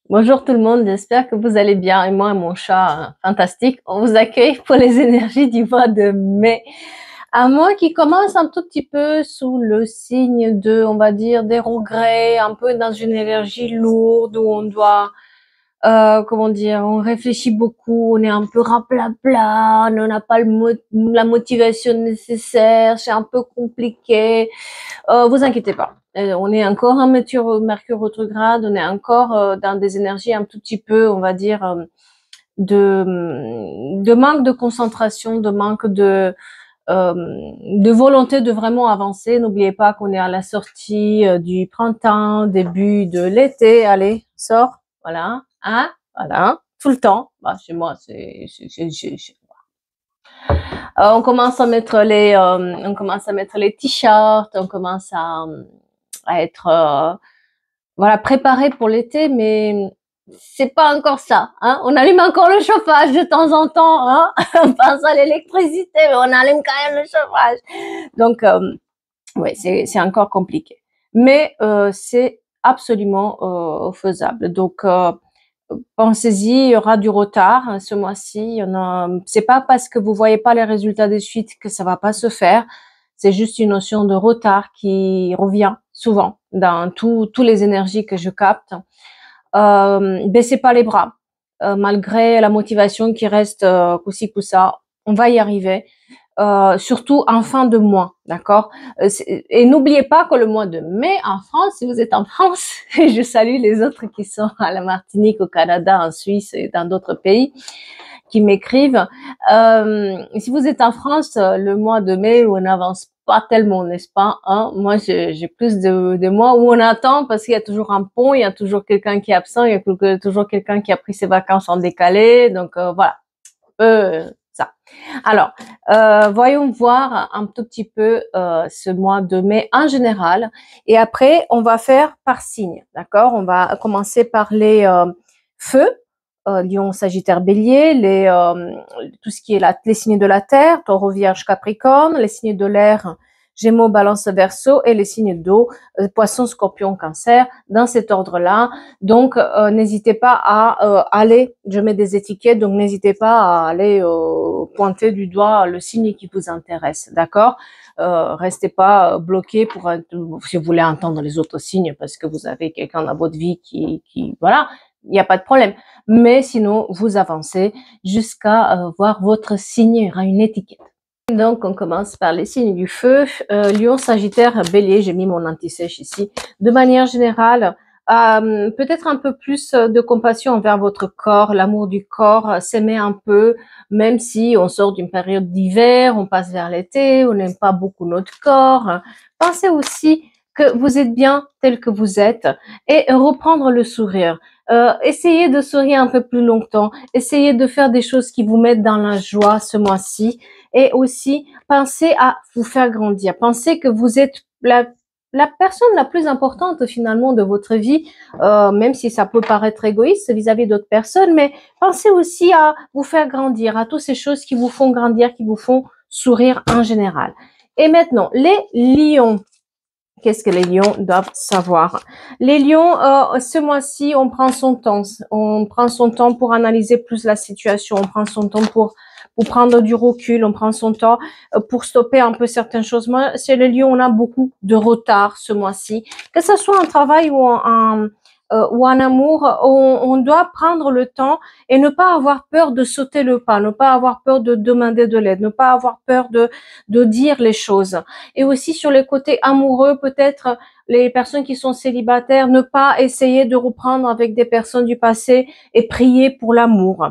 Bonjour tout le monde, j'espère que vous allez bien. Et moi et mon chat, fantastique, on vous accueille pour les énergies du mois de mai. Un mois qui commence un tout petit peu sous le signe de, on va dire, des regrets, un peu dans une énergie lourde où on doit, comment dire, on réfléchit beaucoup, on est un peu raplapla, on n'a pas la motivation nécessaire, c'est un peu compliqué. Vous inquiétez pas. On est encore en Mercure rétrograde, on est encore dans des énergies un tout petit peu, on va dire, de manque de concentration, de volonté de vraiment avancer. N'oubliez pas qu'on est à la sortie du printemps, début de l'été. Allez, sors, voilà, hein, voilà, tout le temps. Bah, chez moi, on commence à mettre les t-shirts, on commence à être voilà préparé pour l'été, mais c'est pas encore ça. Hein, on allume encore le chauffage de temps en temps. Hein, on pense à l'électricité, mais on allume quand même le chauffage. Donc ouais, c'est encore compliqué, mais c'est absolument faisable. Donc pensez-y, il y aura du retard hein, ce mois-ci. C'est pas parce que vous voyez pas les résultats de suite que ça va pas se faire. C'est juste une notion de retard qui revient souvent dans tous les énergies que je capte. Baissez pas les bras, malgré la motivation qui reste coup-ci coup-ça. On va y arriver. Surtout en fin de mois, d'accord. Et n'oubliez pas que le mois de mai en France, si vous êtes en France, et je salue les autres qui sont à la Martinique, au Canada, en Suisse et dans d'autres pays qui m'écrivent. Si vous êtes en France, le mois de mai où on n'avance pas tellement, n'est-ce pas hein. Moi, j'ai plus de mois où on attend parce qu'il y a toujours un pont, il y a toujours quelqu'un qui est absent, il y a toujours quelqu'un qui a pris ses vacances en décalé. Donc voilà, ça. Alors, voyons voir un tout petit peu ce mois de mai en général. Et après, on va faire par signe, d'accord. On va commencer par les feux, Lion, Sagittaire, Bélier, tout ce qui est les signes de la Terre, Taureau, Vierge, Capricorne, les signes de l'air, Gémeaux, Balance, Verseau, et les signes d'eau, Poisson, Scorpion, Cancer, dans cet ordre-là. Donc, n'hésitez pas à aller, je mets des étiquettes, donc n'hésitez pas à aller pointer du doigt le signe qui vous intéresse, d'accord. Restez pas bloqué si vous voulez entendre les autres signes parce que vous avez quelqu'un dans votre vie qui voilà, il n'y a pas de problème. Mais sinon, vous avancez jusqu'à voir votre signe, il y aura une étiquette. Donc, on commence par les signes du feu. Lion, Sagittaire, Bélier, j'ai mis mon anti-sèche ici. De manière générale, peut-être un peu plus de compassion envers votre corps, l'amour du corps, s'aimer un peu, même si on sort d'une période d'hiver, on passe vers l'été, on n'aime pas beaucoup notre corps. Pensez aussi que vous êtes bien tel que vous êtes et reprendre le sourire. Essayez de sourire un peu plus longtemps, essayez de faire des choses qui vous mettent dans la joie ce mois-ci et aussi pensez à vous faire grandir. Pensez que vous êtes la personne la plus importante finalement de votre vie, même si ça peut paraître égoïste vis-à-vis d'autres personnes, mais pensez aussi à vous faire grandir, à toutes ces choses qui vous font grandir, qui vous font sourire en général. Et maintenant, les lions. Qu'est-ce que les lions doivent savoir? Les lions, ce mois-ci, on prend son temps. On prend son temps pour analyser plus la situation. On prend son temps pour prendre du recul. On prend son temps pour stopper un peu certaines choses. Moi, chez les lions, on a beaucoup de retard ce mois-ci. Que ce soit en travail ou en amour, on doit prendre le temps et ne pas avoir peur de sauter le pas, ne pas avoir peur de demander de l'aide, ne pas avoir peur de dire les choses. Et aussi sur les côtés amoureux, peut-être les personnes qui sont célibataires, ne pas essayer de reprendre avec des personnes du passé et prier pour l'amour.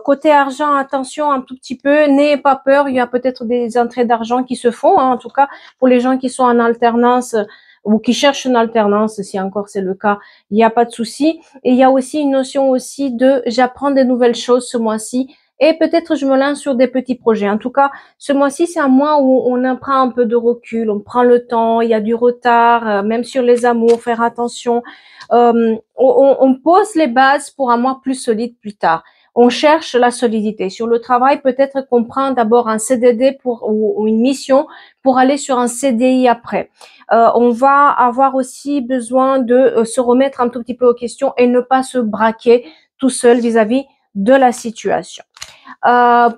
Côté argent, attention un tout petit peu, n'ayez pas peur, il y a peut-être des entrées d'argent qui se font, hein, en tout cas pour les gens qui sont en alternance ou qui cherchent une alternance, si encore c'est le cas, il n'y a pas de souci. Et il y a aussi une notion aussi de j'apprends des nouvelles choses ce mois-ci et peut-être je me lance sur des petits projets. En tout cas, ce mois-ci, c'est un mois où on prend un peu de recul, on prend le temps, il y a du retard, même sur les amours, faire attention. On pose les bases pour un mois plus solide plus tard. on cherche la solidité. Sur le travail, peut-être qu'on prend d'abord un CDD ou une mission pour aller sur un CDI après. On va avoir aussi besoin de se remettre un tout petit peu aux questions et ne pas se braquer tout seul vis-à-vis de la situation.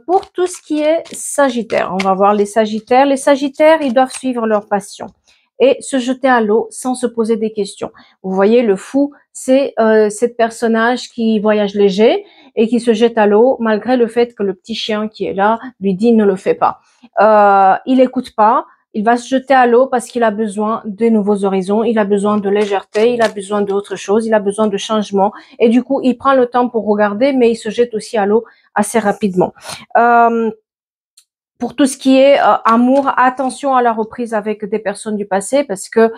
Pour tout ce qui est Sagittaire, on va voir les Sagittaires. Les Sagittaires, ils doivent suivre leur passion et se jeter à l'eau sans se poser des questions. Vous voyez, le fou, c'est cette personnage qui voyage léger et qui se jette à l'eau malgré le fait que le petit chien qui est là lui dit ne le fais pas. Il écoute pas. Il va se jeter à l'eau parce qu'il a besoin de nouveaux horizons, il a besoin de légèreté, il a besoin d'autre chose, il a besoin de changement. Et du coup, il prend le temps pour regarder, mais il se jette aussi à l'eau assez rapidement. Pour tout ce qui est amour, attention à la reprise avec des personnes du passé parce que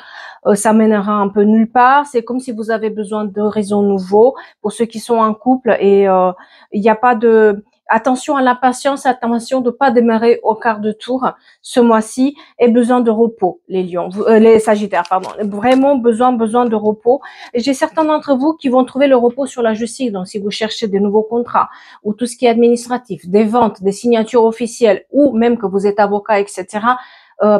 ça mènera un peu nulle part. C'est comme si vous avez besoin d'horizons nouveaux. Pour ceux qui sont en couple et il n'y a pas de... Attention à l'impatience, attention de ne pas démarrer au quart de tour ce mois-ci et besoin de repos, les lions, les sagittaires, pardon. Vraiment besoin de repos. Et j'ai certains d'entre vous qui vont trouver le repos sur la justice. Donc, si vous cherchez des nouveaux contrats ou tout ce qui est administratif, des ventes, des signatures officielles ou même que vous êtes avocat, etc.,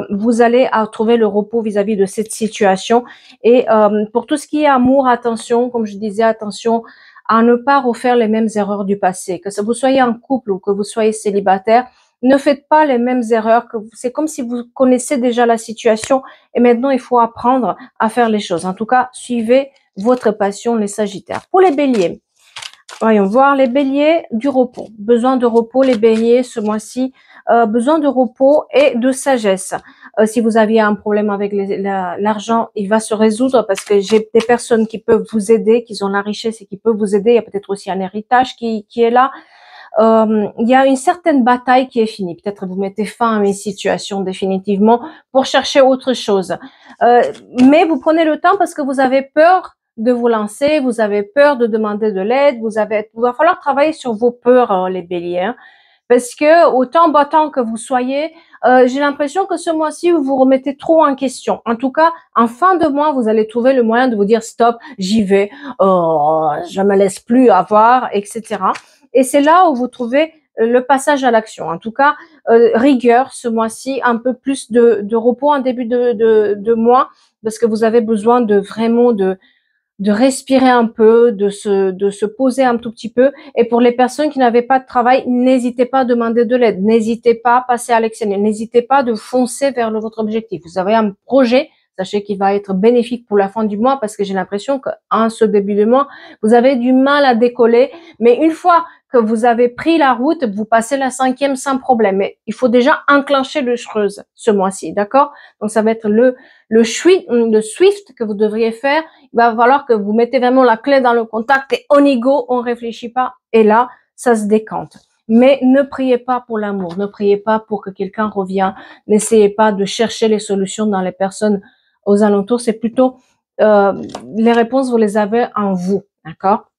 vous allez trouver le repos vis-à-vis de cette situation. Et pour tout ce qui est amour, attention, comme je disais, attention à ne pas refaire les mêmes erreurs du passé. Que vous soyez en couple ou que vous soyez célibataire, ne faites pas les mêmes erreurs. C'est comme si vous connaissez déjà la situation et maintenant il faut apprendre à faire les choses. En tout cas, suivez votre passion, les Sagittaires. Pour les Béliers, voyons voir les Béliers, du repos. Besoin de repos, les Béliers, ce mois-ci. Besoin de repos et de sagesse. Si vous aviez un problème avec l'argent, il va se résoudre parce que j'ai des personnes qui peuvent vous aider, qui ont la richesse et qui peuvent vous aider. Il y a peut-être aussi un héritage qui est là. Il y a une certaine bataille qui est finie. Peut-être vous mettez fin à mes situations définitivement pour chercher autre chose. Mais vous prenez le temps parce que vous avez peur de vous lancer, vous avez peur de demander de l'aide, il va falloir travailler sur vos peurs, les béliers. Hein. Parce que autant battant que vous soyez, j'ai l'impression que ce mois-ci, vous vous remettez trop en question. En tout cas, en fin de mois, vous allez trouver le moyen de vous dire stop, j'y vais, je me laisse plus avoir, etc. Et c'est là où vous trouvez le passage à l'action. En tout cas, rigueur ce mois-ci, un peu plus de repos en début de mois, parce que vous avez besoin de vraiment de respirer un peu, de se poser un tout petit peu. Et pour les personnes qui n'avaient pas de travail, n'hésitez pas à demander de l'aide, n'hésitez pas à passer à l'extérieur, n'hésitez pas de foncer vers votre objectif. Vous avez un projet, sachez qu'il va être bénéfique pour la fin du mois parce que j'ai l'impression qu'en ce début de mois, vous avez du mal à décoller. Mais une fois que vous avez pris la route, vous passez la 5e sans problème. Mais il faut déjà enclencher le Swift ce mois-ci, d'accord? Donc ça va être le Swift que vous devriez faire. Il va falloir que vous mettez vraiment la clé dans le contact et on y go, on réfléchit pas. Et là, ça se décante. Mais ne priez pas pour l'amour, ne priez pas pour que quelqu'un revienne. N'essayez pas de chercher les solutions dans les personnes aux alentours. C'est plutôt les réponses, vous les avez en vous, d'accord?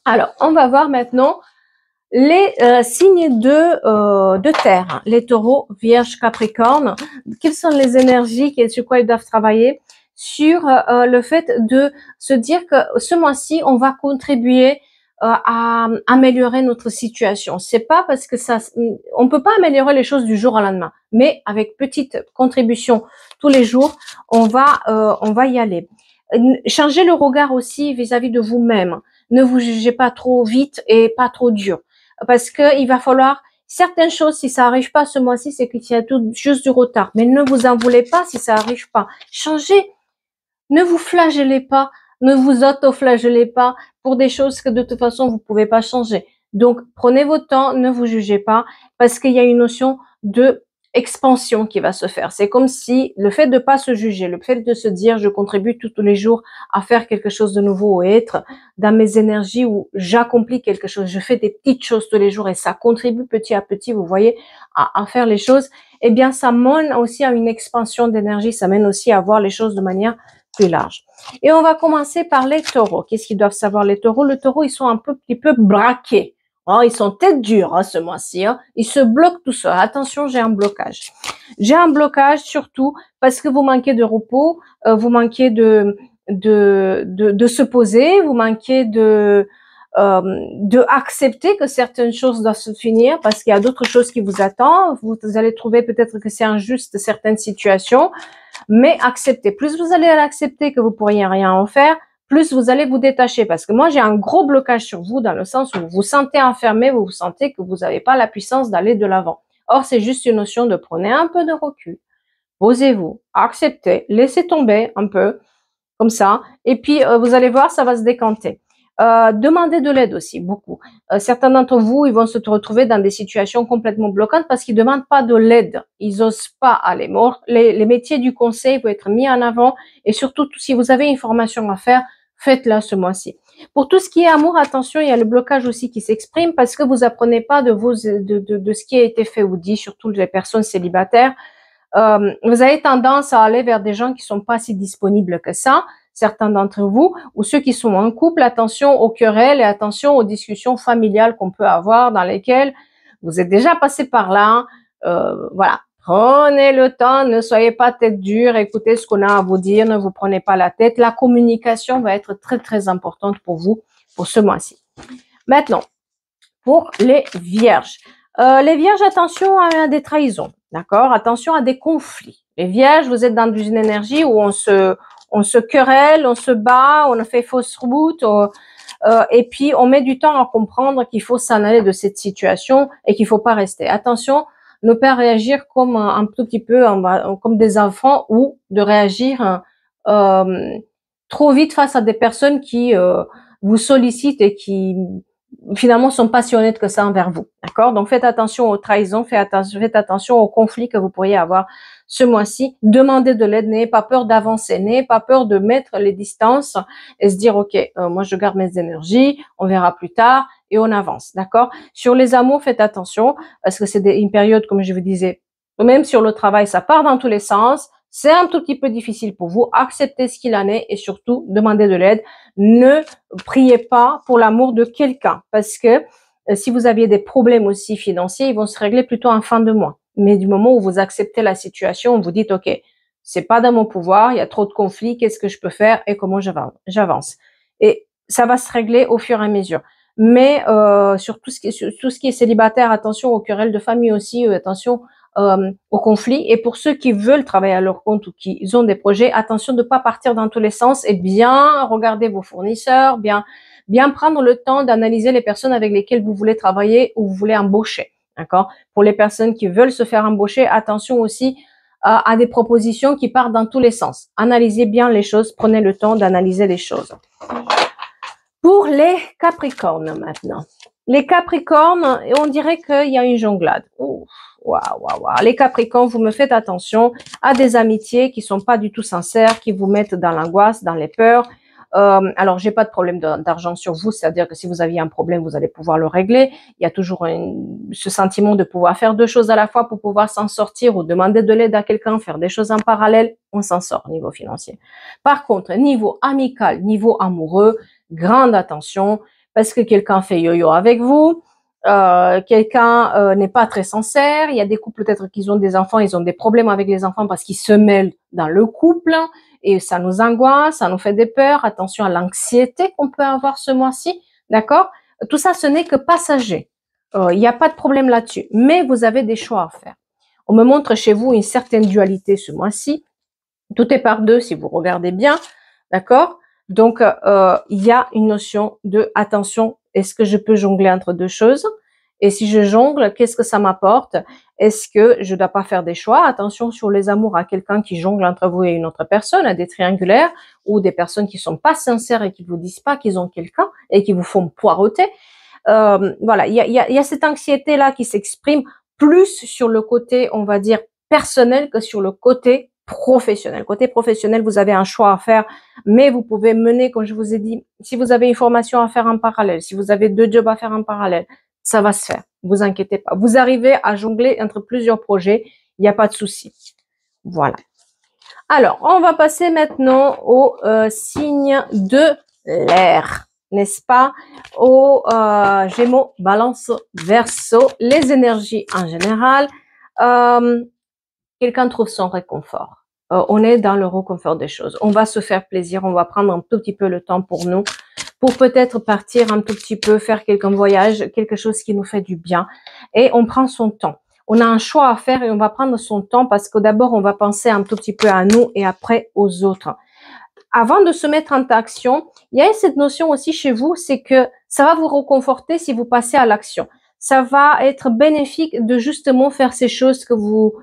Alors, on va voir maintenant les signes de terre, hein, les taureaux, vierge, capricorne. Quelles sont les énergies sur quoi ils doivent travailler? Sur le fait de se dire que ce mois-ci, on va contribuer à améliorer notre situation. C'est pas parce que on peut pas améliorer les choses du jour au lendemain, mais avec petite contribution tous les jours, on va y aller. Changez le regard aussi vis-à-vis de vous-même. Ne vous jugez pas trop vite et pas trop dur. Parce que il va falloir certaines choses, si ça arrive pas ce mois-ci, c'est qu'il y a tout juste du retard. Mais ne vous en voulez pas si ça arrive pas. Changez. Ne vous flagellez pas. Ne vous auto-flagellez pas pour des choses que de toute façon vous pouvez pas changer. Donc, prenez votre temps, ne vous jugez pas parce qu'il y a une notion de expansion qui va se faire. C'est comme si le fait de pas se juger, le fait de se dire je contribue tous les jours à faire quelque chose de nouveau et être dans mes énergies où j'accomplis quelque chose, je fais des petites choses tous les jours et ça contribue petit à petit, vous voyez, à faire les choses, eh bien ça mène aussi à une expansion d'énergie, ça mène aussi à voir les choses de manière plus large. Et on va commencer par les taureaux. Qu'est-ce qu'ils doivent savoir les taureaux? Les taureaux, ils sont un petit peu braqués. Oh, ils sont tête dure ce mois-ci. Hein. Ils se bloquent tout seuls. Attention, j'ai un blocage. J'ai un blocage surtout parce que vous manquez de repos, vous manquez de se poser, vous manquez de accepter que certaines choses doivent se finir parce qu'il y a d'autres choses qui vous attendent. Vous allez trouver peut-être que c'est injuste certaines situations, mais acceptez. Plus vous allez l'accepter que vous pourriez rien en faire, plus vous allez vous détacher. Parce que moi, j'ai un gros blocage sur vous dans le sens où vous vous sentez enfermé, vous vous sentez que vous n'avez pas la puissance d'aller de l'avant. Or, c'est juste une notion de prenez un peu de recul, posez-vous, acceptez, laissez tomber un peu, comme ça, et puis vous allez voir, ça va se décanter. Demandez de l'aide aussi, beaucoup. Certains d'entre vous, ils vont se retrouver dans des situations complètement bloquantes parce qu'ils demandent pas de l'aide. Ils osent pas aller mort. Les métiers du conseil vont être mis en avant et surtout, si vous avez une formation à faire, faites-la ce mois-ci. Pour tout ce qui est amour, attention, il y a le blocage aussi qui s'exprime parce que vous apprenez pas de ce qui a été fait ou dit, surtout les personnes célibataires. Vous avez tendance à aller vers des gens qui sont pas si disponibles que ça, certains d'entre vous, ou ceux qui sont en couple, attention aux querelles et attention aux discussions familiales qu'on peut avoir dans lesquelles vous êtes déjà passé par là. Voilà, prenez le temps, ne soyez pas tête dure, écoutez ce qu'on a à vous dire, ne vous prenez pas la tête. La communication va être très très importante pour vous pour ce mois-ci. Maintenant, pour les vierges. Les vierges, attention à des trahisons, d'accord? Attention à des conflits. Les vierges, vous êtes dans une énergie où on se querelle, on se bat, on fait fausse route, et puis on met du temps à comprendre qu'il faut s'en aller de cette situation et qu'il faut pas rester. Attention, ne pas réagir comme un tout petit peu comme des enfants ou de réagir trop vite face à des personnes qui vous sollicitent et qui finalement sont pas si honnêtes que ça envers vous, d'accord? Donc faites attention aux trahisons, faites attention aux conflits que vous pourriez avoir ce mois-ci. Demandez de l'aide, n'ayez pas peur d'avancer, n'ayez pas peur de mettre les distances et se dire ok, moi je garde mes énergies, on verra plus tard et on avance, d'accord? Sur les amours, faites attention parce que c'est une période, comme je vous disais, même sur le travail, ça part dans tous les sens. C'est un tout petit peu difficile pour vous. Acceptez ce qu'il en est et surtout demandez de l'aide. Ne priez pas pour l'amour de quelqu'un parce que si vous aviez des problèmes aussi financiers, ils vont se régler plutôt en fin de mois. Mais du moment où vous acceptez la situation, vous dites ok, c'est pas dans mon pouvoir, il y a trop de conflits, qu'est-ce que je peux faire et comment j'avance. Et ça va se régler au fur et à mesure. Mais sur tout ce qui est célibataire, attention aux querelles de famille aussi, attention au conflit. Et pour ceux qui veulent travailler à leur compte ou qui ont des projets, attention de ne pas partir dans tous les sens et bien regarder vos fournisseurs, bien prendre le temps d'analyser les personnes avec lesquelles vous voulez travailler ou vous voulez embaucher. D'accord? Pour les personnes qui veulent se faire embaucher, attention aussi à des propositions qui partent dans tous les sens. Analysez bien les choses, prenez le temps d'analyser les choses. Pour les Capricornes maintenant. Les Capricornes, on dirait qu'il y a une jonglade. Ouf. Waouh. Les Capricornes, vous me faites attention à des amitiés qui sont pas du tout sincères, qui vous mettent dans l'angoisse, dans les peurs. Alors, j'ai pas de problème d'argent sur vous, c'est-à-dire que si vous aviez un problème, vous allez pouvoir le régler. Il y a toujours ce sentiment de pouvoir faire deux choses à la fois pour pouvoir s'en sortir ou demander de l'aide à quelqu'un, faire des choses en parallèle, on s'en sort au niveau financier. Par contre, niveau amical, niveau amoureux, grande attention parce que quelqu'un fait yo-yo avec vous. Quelqu'un n'est pas très sincère. Il y a des couples peut-être qui ont des enfants, ils ont des problèmes avec les enfants parce qu'ils se mêlent dans le couple et ça nous angoisse, ça nous fait des peurs. Attention à l'anxiété qu'on peut avoir ce mois-ci, d'accord? Tout ça, ce n'est que passager. Il n'y a pas de problème là-dessus, mais vous avez des choix à faire. On me montre chez vous une certaine dualité ce mois-ci. Tout est par deux si vous regardez bien, d'accord? Donc, il y a une notion de attention. Est-ce que je peux jongler entre deux choses? Et si je jongle, qu'est-ce que ça m'apporte? Est-ce que je dois pas faire des choix? Attention sur les amours à quelqu'un qui jongle entre vous et une autre personne, à des triangulaires, ou des personnes qui sont pas sincères et qui vous disent pas qu'ils ont quelqu'un et qui vous font poireauter. Voilà, il y a cette anxiété-là qui s'exprime plus sur le côté, on va dire, personnel que sur le côté professionnel. Côté professionnel, vous avez un choix à faire, mais vous pouvez mener, comme je vous ai dit, si vous avez une formation à faire en parallèle, si vous avez deux jobs à faire en parallèle, ça va se faire. Vous inquiétez pas. Vous arrivez à jongler entre plusieurs projets, il n'y a pas de souci. Voilà. Alors, on va passer maintenant au signe de l'air, n'est-ce pas? Aux Gémeaux, Balance, Verseau, les énergies en général. Quelqu'un trouve son réconfort. On est dans le réconfort des choses. On va se faire plaisir, on va prendre un tout petit peu le temps pour nous, pour peut-être partir un tout petit peu, faire quelques voyages, quelque chose qui nous fait du bien. Et on prend son temps. On a un choix à faire et on va prendre son temps parce que d'abord, on va penser un tout petit peu à nous et après aux autres. Avant de se mettre en action, il y a cette notion aussi chez vous, c'est que ça va vous réconforter si vous passez à l'action. Ça va être bénéfique de justement faire ces choses que vous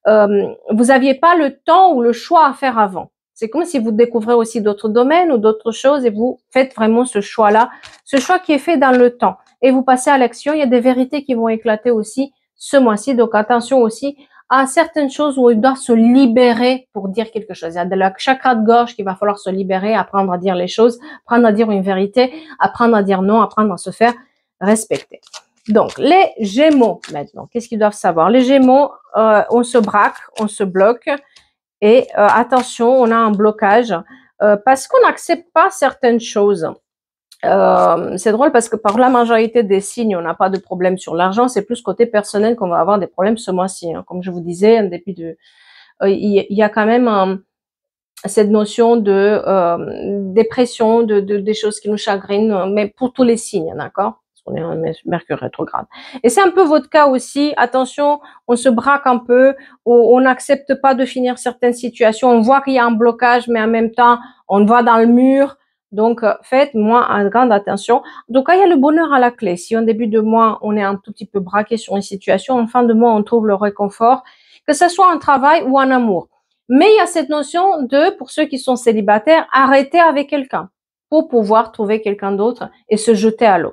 aviez pas le temps ou le choix à faire avant. C'est comme si vous découvrez aussi d'autres domaines ou d'autres choses et vous faites vraiment ce choix-là, ce choix qui est fait dans le temps. Et vous passez à l'action, il y a des vérités qui vont éclater aussi ce mois-ci. Donc attention aussi à certaines choses où il doit se libérer pour dire quelque chose. Il y a de la chakra de gorge qu'il va falloir se libérer, apprendre à dire les choses, apprendre à dire une vérité, apprendre à dire non, apprendre à se faire respecter. Donc, les Gémeaux, maintenant, qu'est-ce qu'ils doivent savoir? Les Gémeaux, on se braque, on se bloque et attention, on a un blocage parce qu'on n'accepte pas certaines choses. C'est drôle parce que par la majorité des signes, on n'a pas de problème sur l'argent. C'est plus côté personnel qu'on va avoir des problèmes ce mois-ci. Hein. Comme je vous disais, en début de, il y a quand même cette notion de dépression, des choses qui nous chagrinent, mais pour tous les signes, d'accord? Parce qu'on est en Mercure rétrograde. Et c'est un peu votre cas aussi. Attention, on se braque un peu, on n'accepte pas de finir certaines situations. On voit qu'il y a un blocage, mais en même temps, on va dans le mur. Donc, faites-moi une grande attention. Donc, il y a le bonheur à la clé. Si en début de mois, on est un tout petit peu braqué sur une situation, en fin de mois, on trouve le réconfort, que ce soit en travail ou en amour. Mais il y a cette notion de, pour ceux qui sont célibataires, arrêter avec quelqu'un pour pouvoir trouver quelqu'un d'autre et se jeter à l'eau.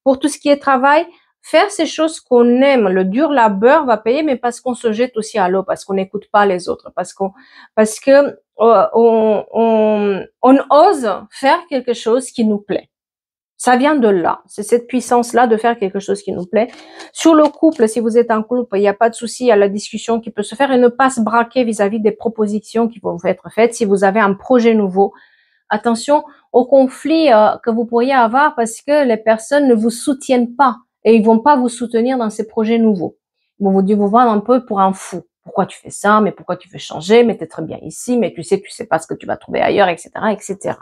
Pour tout ce qui est travail, faire ces choses qu'on aime, le dur labeur va payer, mais parce qu'on se jette aussi à l'eau, parce qu'on n'écoute pas les autres, parce que on ose faire quelque chose qui nous plaît. Ça vient de là. C'est cette puissance-là de faire quelque chose qui nous plaît. Sur le couple, si vous êtes en couple, il n'y a pas de souci, il y a la discussion qui peut se faire et ne pas se braquer vis-à-vis des propositions qui vont vous être faites. Si vous avez un projet nouveau, attention aux conflits que vous pourriez avoir parce que les personnes ne vous soutiennent pas et ils vont pas vous soutenir dans ces projets nouveaux. Ils vont vous vendre un peu pour un fou. Pourquoi tu fais ça? Mais pourquoi tu veux changer? Mais t'es très bien ici, mais tu sais pas ce que tu vas trouver ailleurs, etc., etc.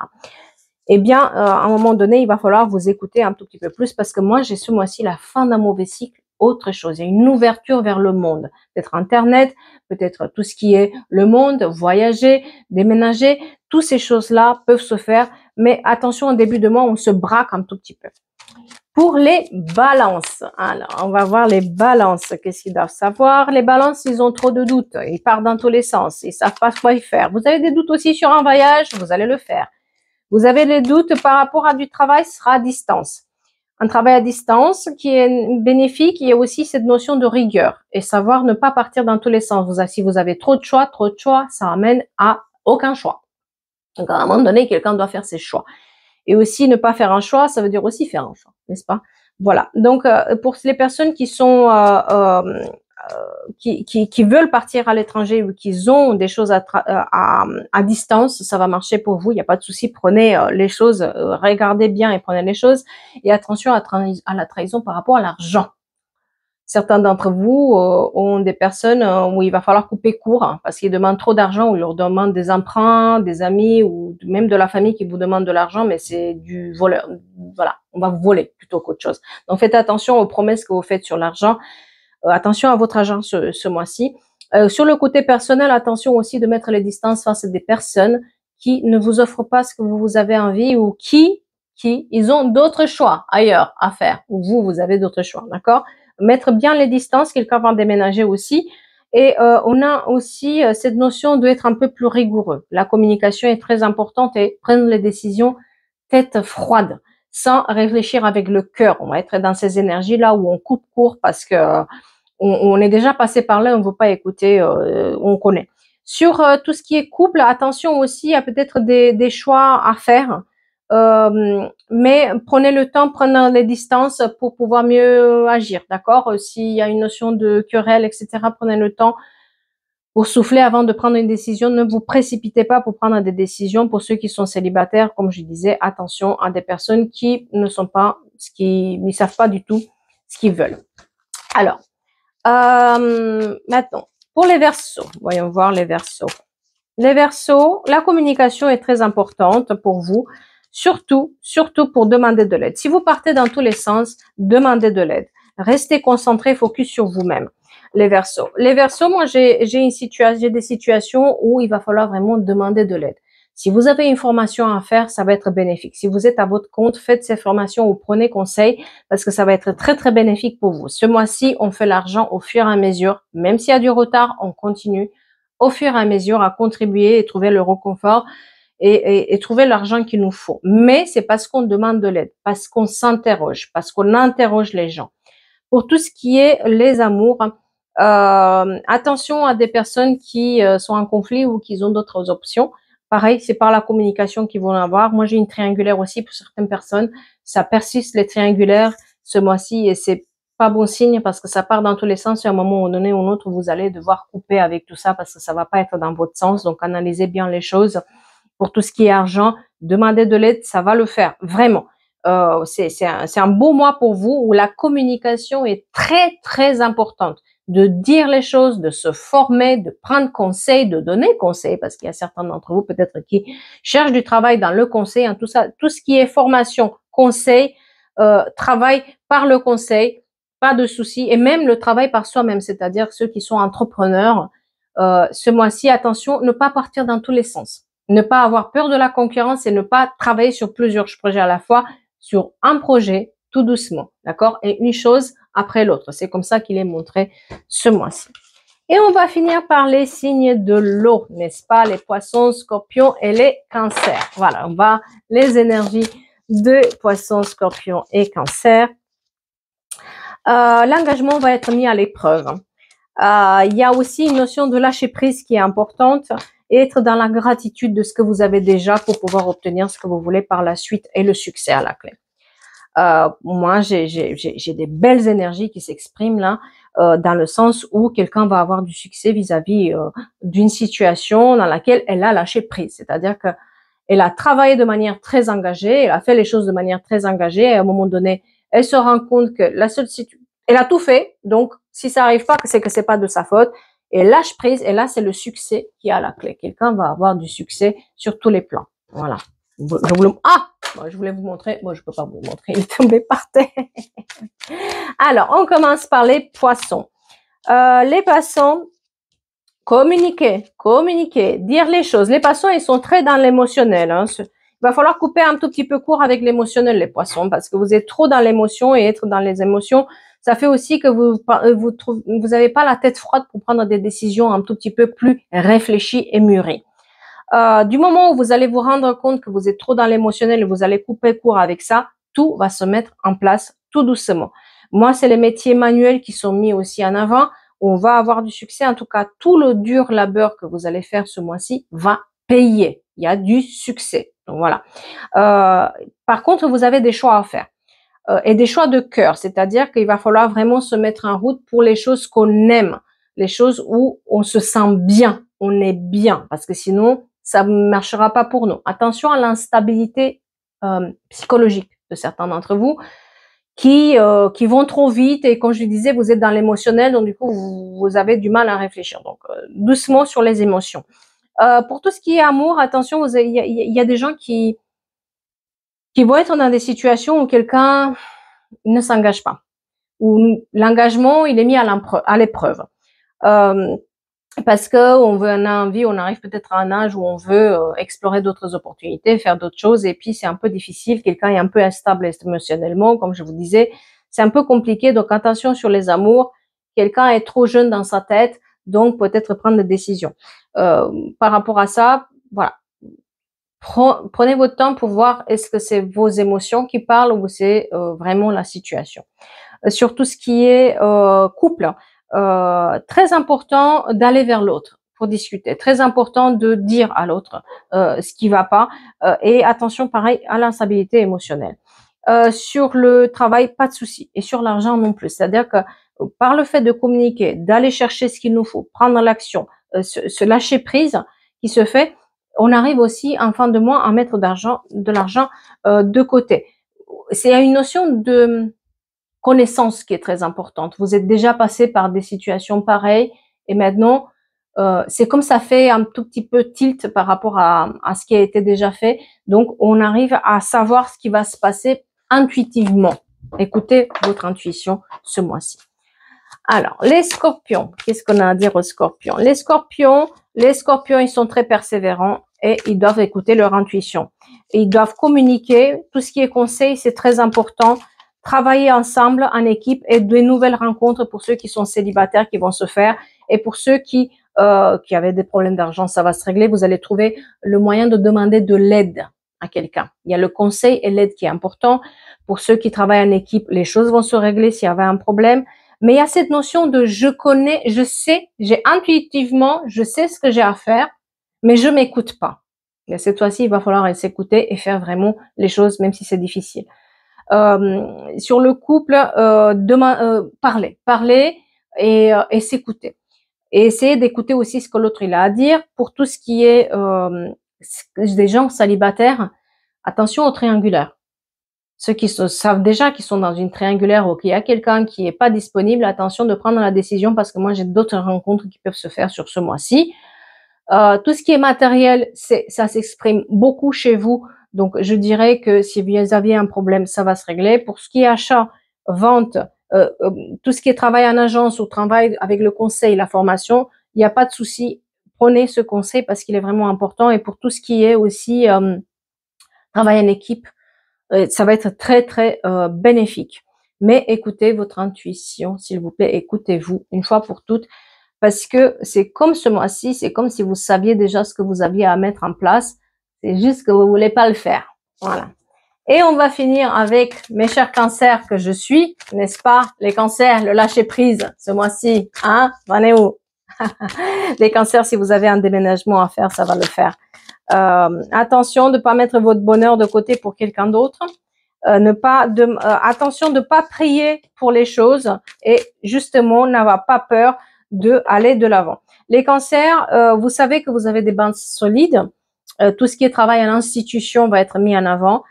Eh bien, à un moment donné, il va falloir vous écouter un tout petit peu plus parce que moi, j'ai ce mois-ci la fin d'un mauvais cycle, autre chose. Il y a une ouverture vers le monde. Peut-être Internet, peut-être tout ce qui est le monde, voyager, déménager. Toutes ces choses-là peuvent se faire. Mais attention, au début de mois, on se braque un tout petit peu. Pour les balances, alors on va voir les balances, qu'est-ce qu'ils doivent savoir. Les balances, ils ont trop de doutes, ils partent dans tous les sens, ils savent pas quoi y faire. Vous avez des doutes aussi sur un voyage, vous allez le faire. Vous avez des doutes par rapport à du travail, ce sera à distance. Un travail à distance qui est bénéfique, il y a aussi cette notion de rigueur et savoir ne pas partir dans tous les sens. Si vous avez trop de choix, ça amène à aucun choix. Donc, à un moment donné, quelqu'un doit faire ses choix. Et aussi, ne pas faire un choix, ça veut dire aussi faire un choix, n'est-ce pas? Voilà. Donc, pour les personnes qui sont qui veulent partir à l'étranger ou qui ont des choses à distance, ça va marcher pour vous, il n'y a pas de souci. Prenez les choses, regardez bien et prenez les choses. Et attention à la trahison par rapport à l'argent. Certains d'entre vous ont des personnes où il va falloir couper court hein, parce qu'ils demandent trop d'argent ou ils leur demandent des emprunts, des amis ou même de la famille qui vous demande de l'argent, mais c'est du voleur. Voilà, on va vous voler plutôt qu'autre chose. Donc faites attention aux promesses que vous faites sur l'argent. Attention à votre argent ce mois-ci. Sur le côté personnel, attention aussi de mettre les distances face à des personnes qui ne vous offrent pas ce que vous avez envie ou qui ils ont d'autres choix ailleurs à faire ou vous avez d'autres choix, d'accord? Mettre bien les distances, quelqu'un va déménager aussi. Et on a aussi cette notion d'être un peu plus rigoureux. La communication est très importante et prendre les décisions tête froide, sans réfléchir avec le cœur. On va être dans ces énergies-là où on coupe court parce que on est déjà passé par là, on ne veut pas écouter, on connaît. Sur tout ce qui est couple, attention aussi à peut-être des choix à faire. Mais prenez le temps, prenez les distances pour pouvoir mieux agir, d'accord? S'il y a une notion de querelle, etc., prenez le temps pour souffler avant de prendre une décision. Ne vous précipitez pas pour prendre des décisions. Pour ceux qui sont célibataires, comme je disais, attention à des personnes qui ne sont pas, ne savent pas du tout ce qu'ils veulent. Alors, maintenant, pour les Verseaux, voyons voir les Verseaux. Les Verseaux, la communication est très importante pour vous. surtout pour demander de l'aide. Si vous partez dans tous les sens, demandez de l'aide. Restez concentré, focus sur vous-même. Les Verseaux. Les Verseaux, moi, j'ai des situations où il va falloir vraiment demander de l'aide. Si vous avez une formation à faire, ça va être bénéfique. Si vous êtes à votre compte, faites ces formations ou prenez conseil parce que ça va être très, très bénéfique pour vous. Ce mois-ci, on fait l'argent au fur et à mesure. Même s'il y a du retard, on continue au fur et à mesure à contribuer et trouver le réconfort et trouver l'argent qu'il nous faut. Mais c'est parce qu'on demande de l'aide, parce qu'on s'interroge, parce qu'on interroge les gens. Pour tout ce qui est les amours, attention à des personnes qui sont en conflit ou qui ont d'autres options. Pareil, c'est par la communication qu'ils vont avoir. Moi, j'ai une triangulaire aussi pour certaines personnes. Ça persiste les triangulaires ce mois-ci et c'est pas bon signe parce que ça part dans tous les sens et à un moment donné ou un autre, vous allez devoir couper avec tout ça parce que ça va pas être dans votre sens. Donc, analysez bien les choses. Pour tout ce qui est argent, demandez de l'aide, ça va le faire, vraiment. C'est un beau mois pour vous où la communication est très, très importante. De dire les choses, de se former, de prendre conseil, de donner conseil, parce qu'il y a certains d'entre vous peut-être qui cherchent du travail dans le conseil, hein, tout ça, tout ce qui est formation, conseil, travail par le conseil, pas de souci, et même le travail par soi-même, c'est-à-dire ceux qui sont entrepreneurs, ce mois-ci, attention, ne pas partir dans tous les sens. Ne pas avoir peur de la concurrence et ne pas travailler sur plusieurs projets à la fois, sur un projet, tout doucement, d'accord? Et une chose après l'autre. C'est comme ça qu'il est montré ce mois-ci. Et on va finir par les signes de l'eau, n'est-ce pas? Les poissons, scorpions et les cancers. Voilà, on va les énergies de poissons, scorpions et cancers. L'engagement va être mis à l'épreuve. Il y a aussi une notion de lâcher prise qui est importante et être dans la gratitude de ce que vous avez déjà pour pouvoir obtenir ce que vous voulez par la suite et le succès à la clé. Moi, j'ai des belles énergies qui s'expriment là, dans le sens où quelqu'un va avoir du succès vis-à-vis d'une situation dans laquelle elle a lâché prise. C'est-à-dire que elle a travaillé de manière très engagée, elle a fait les choses de manière très engagée et à un moment donné, elle se rend compte que la seule situation, elle a tout fait, donc si ça arrive pas, c'est que c'est pas de sa faute. Et lâche prise, et là, c'est le succès qui a la clé. Quelqu'un va avoir du succès sur tous les plans. Voilà. Je voulais vous montrer. Bon, je peux pas vous montrer. Il est tombé par terre. Alors, on commence par les poissons. Les poissons, communiquer, dire les choses. Les poissons, ils sont très dans l'émotionnel. Hein. Il va falloir couper un tout petit peu court avec l'émotionnel, les poissons, parce que vous êtes trop dans l'émotion et être dans les émotions, ça fait aussi que vous avez pas la tête froide pour prendre des décisions un tout petit peu plus réfléchies et mûries. Du moment où vous allez vous rendre compte que vous êtes trop dans l'émotionnel et vous allez couper court avec ça, tout va se mettre en place tout doucement. Moi, c'est les métiers manuels qui sont mis aussi en avant. On va avoir du succès. En tout cas, tout le dur labeur que vous allez faire ce mois-ci va payer. Il y a du succès. Donc voilà. Par contre, vous avez des choix à faire. Et des choix de cœur, c'est-à-dire qu'il va falloir vraiment se mettre en route pour les choses qu'on aime, les choses où on se sent bien, on est bien, parce que sinon, ça ne marchera pas pour nous. Attention à l'instabilité psychologique de certains d'entre vous qui vont trop vite et comme je disais, vous êtes dans l'émotionnel, donc du coup, vous avez du mal à réfléchir. Donc, doucement sur les émotions. Pour tout ce qui est amour, attention, il y a des gens qui vont être dans des situations où quelqu'un ne s'engage pas, où l'engagement, il est mis à l'épreuve. Parce que on arrive peut-être à un âge où on veut explorer d'autres opportunités, faire d'autres choses, et puis c'est un peu difficile, quelqu'un est un peu instable émotionnellement, comme je vous disais, c'est un peu compliqué, donc attention sur les amours, quelqu'un est trop jeune dans sa tête, donc peut-être prendre des décisions. Par rapport à ça, voilà, prenez votre temps pour voir est-ce que c'est vos émotions qui parlent ou c'est vraiment la situation. Sur tout ce qui est couple, très important d'aller vers l'autre pour discuter. Très important de dire à l'autre ce qui va pas. Et attention, pareil, à l'instabilité émotionnelle. Sur le travail, pas de souci. Et sur l'argent non plus. C'est-à-dire que par le fait de communiquer, d'aller chercher ce qu'il nous faut, prendre l'action, se lâcher prise qui se fait, on arrive aussi en fin de mois à mettre de l'argent de côté. C'est une notion de connaissance qui est très importante. Vous êtes déjà passé par des situations pareilles et maintenant, c'est comme ça fait un tout petit peu tilt par rapport à ce qui a été déjà fait. Donc, on arrive à savoir ce qui va se passer intuitivement. Écoutez votre intuition ce mois-ci. Alors, les scorpions, qu'est-ce qu'on a à dire aux scorpions? Les scorpions, ils sont très persévérants et ils doivent écouter leur intuition. Et ils doivent communiquer. Tout ce qui est conseil, c'est très important. Travailler ensemble, en équipe, et de nouvelles rencontres pour ceux qui sont célibataires qui vont se faire. Et pour ceux qui avaient des problèmes d'argent, ça va se régler. Vous allez trouver le moyen de demander de l'aide à quelqu'un. Il y a le conseil et l'aide qui est important. Pour ceux qui travaillent en équipe, les choses vont se régler s'il y avait un problème. Mais il y a cette notion de je connais, je sais, j'ai intuitivement, je sais ce que j'ai à faire, mais je m'écoute pas. Mais cette fois-ci, il va falloir s'écouter et faire vraiment les choses, même si c'est difficile. Sur le couple, parler et s'écouter. Et essayer d'écouter aussi ce que l'autre il a à dire. Pour tout ce qui est des gens célibataires, attention au triangulaire. Ceux qui savent déjà qu'ils sont dans une triangulaire ou qu'il y a quelqu'un qui est pas disponible, attention de prendre la décision parce que moi j'ai d'autres rencontres qui peuvent se faire sur ce mois-ci. Tout ce qui est matériel, ça s'exprime beaucoup chez vous. Donc je dirais que si vous aviez un problème, ça va se régler. Pour ce qui est achat, vente, tout ce qui est travail en agence ou travail avec le conseil, la formation, il n'y a pas de souci. Prenez ce conseil parce qu'il est vraiment important. Et pour tout ce qui est aussi travail en équipe, ça va être très très bénéfique. Mais écoutez votre intuition, s'il vous plaît, écoutez-vous une fois pour toutes, parce que c'est comme ce mois-ci, c'est comme si vous saviez déjà ce que vous aviez à mettre en place, c'est juste que vous voulez pas le faire. Voilà. Et on va finir avec mes chers cancers que je suis, n'est-ce pas? Les cancers, le lâcher prise ce mois-ci, hein? J'en ai où? Les cancers, si vous avez un déménagement à faire, ça va le faire. Attention de ne pas mettre votre bonheur de côté pour quelqu'un d'autre. Attention de ne pas prier pour les choses et justement n'avoir pas peur d'aller de l'avant. Les cancers, vous savez que vous avez des bases solides. Tout ce qui est travail à l'institution va être mis en avant.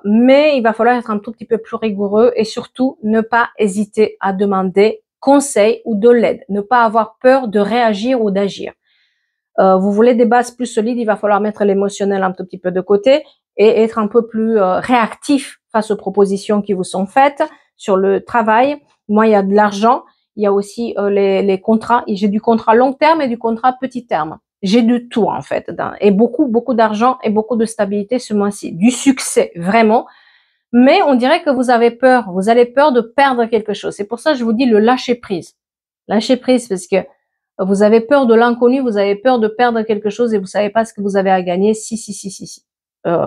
Mais il va falloir être un tout petit peu plus rigoureux et surtout ne pas hésiter à demander conseil ou de l'aide. Ne pas avoir peur de réagir ou d'agir. Vous voulez des bases plus solides, il va falloir mettre l'émotionnel un tout petit peu de côté et être un peu plus réactif face aux propositions qui vous sont faites sur le travail. Moi, il y a de l'argent, il y a aussi les contrats. J'ai du contrat long terme et du contrat petit terme. J'ai de tout en fait, et beaucoup d'argent et beaucoup de stabilité ce mois-ci, du succès vraiment. Mais on dirait que vous avez peur, vous avez peur de perdre quelque chose. C'est pour ça que je vous dis le lâcher prise. Lâcher prise parce que vous avez peur de l'inconnu, vous avez peur de perdre quelque chose et vous savez pas ce que vous avez à gagner. Si.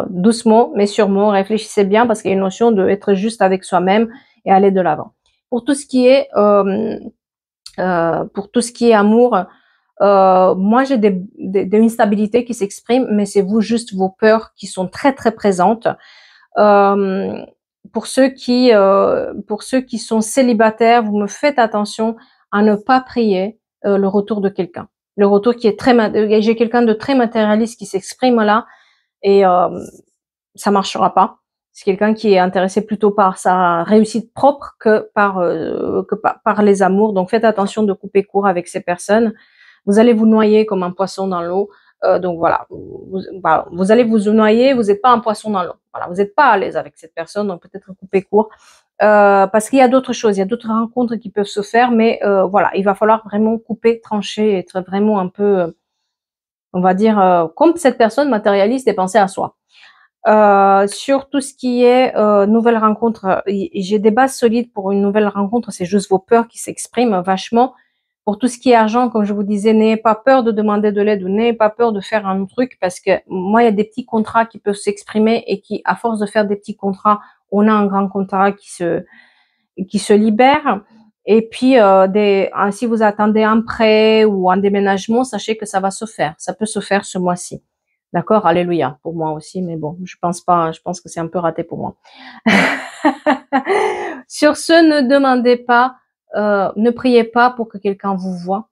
Doucement, mais sûrement, réfléchissez bien parce qu'il y a une notion de être juste avec soi-même et aller de l'avant. Pour tout ce qui est amour, moi j'ai des instabilités qui s'expriment, mais c'est vous juste vos peurs qui sont très très présentes. Pour ceux qui sont célibataires, vous me faites attention à ne pas prier le retour de quelqu'un. Le retour qui est j'ai quelqu'un de très matérialiste qui s'exprime là et ça marchera pas. C'est quelqu'un qui est intéressé plutôt par sa réussite propre que par les amours. Donc faites attention de couper court avec ces personnes. Vous allez vous noyer comme un poisson dans l'eau. Donc voilà, vous allez vous noyer, vous n'êtes pas un poisson dans l'eau. Voilà, vous n'êtes pas à l'aise avec cette personne, donc peut-être couper court. Parce qu'il y a d'autres choses, il y a d'autres rencontres qui peuvent se faire, mais voilà, il va falloir vraiment couper, trancher, être vraiment un peu, on va dire, comme cette personne matérialiste et penser à soi. Sur tout ce qui est nouvelle rencontre, j'ai des bases solides pour une nouvelle rencontre, c'est juste vos peurs qui s'expriment vachement. Pour tout ce qui est argent, comme je vous disais, n'ayez pas peur de demander de l'aide ou n'ayez pas peur de faire un truc parce que moi, il y a des petits contrats qui peuvent s'exprimer et qui, à force de faire des petits contrats, on a un grand contrat qui se libère. Et puis, si vous attendez un prêt ou un déménagement, sachez que ça va se faire. Ça peut se faire ce mois-ci. D'accord? Alléluia. Pour moi aussi, mais bon, je pense que c'est un peu raté pour moi. Sur ce, ne demandez pas, ne priez pas pour que quelqu'un vous voie,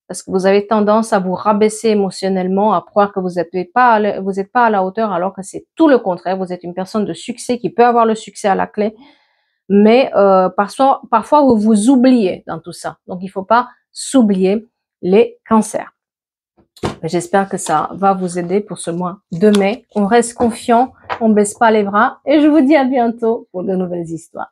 parce que vous avez tendance à vous rabaisser émotionnellement, à croire que vous n'êtes pas à la hauteur, alors que c'est tout le contraire. Vous êtes une personne de succès qui peut avoir le succès à la clé, mais parfois vous vous oubliez dans tout ça. Donc il faut pas s'oublier. les cancers. J'espère que ça va vous aider pour ce mois de mai. On reste confiant, on baisse pas les bras et je vous dis à bientôt pour de nouvelles histoires.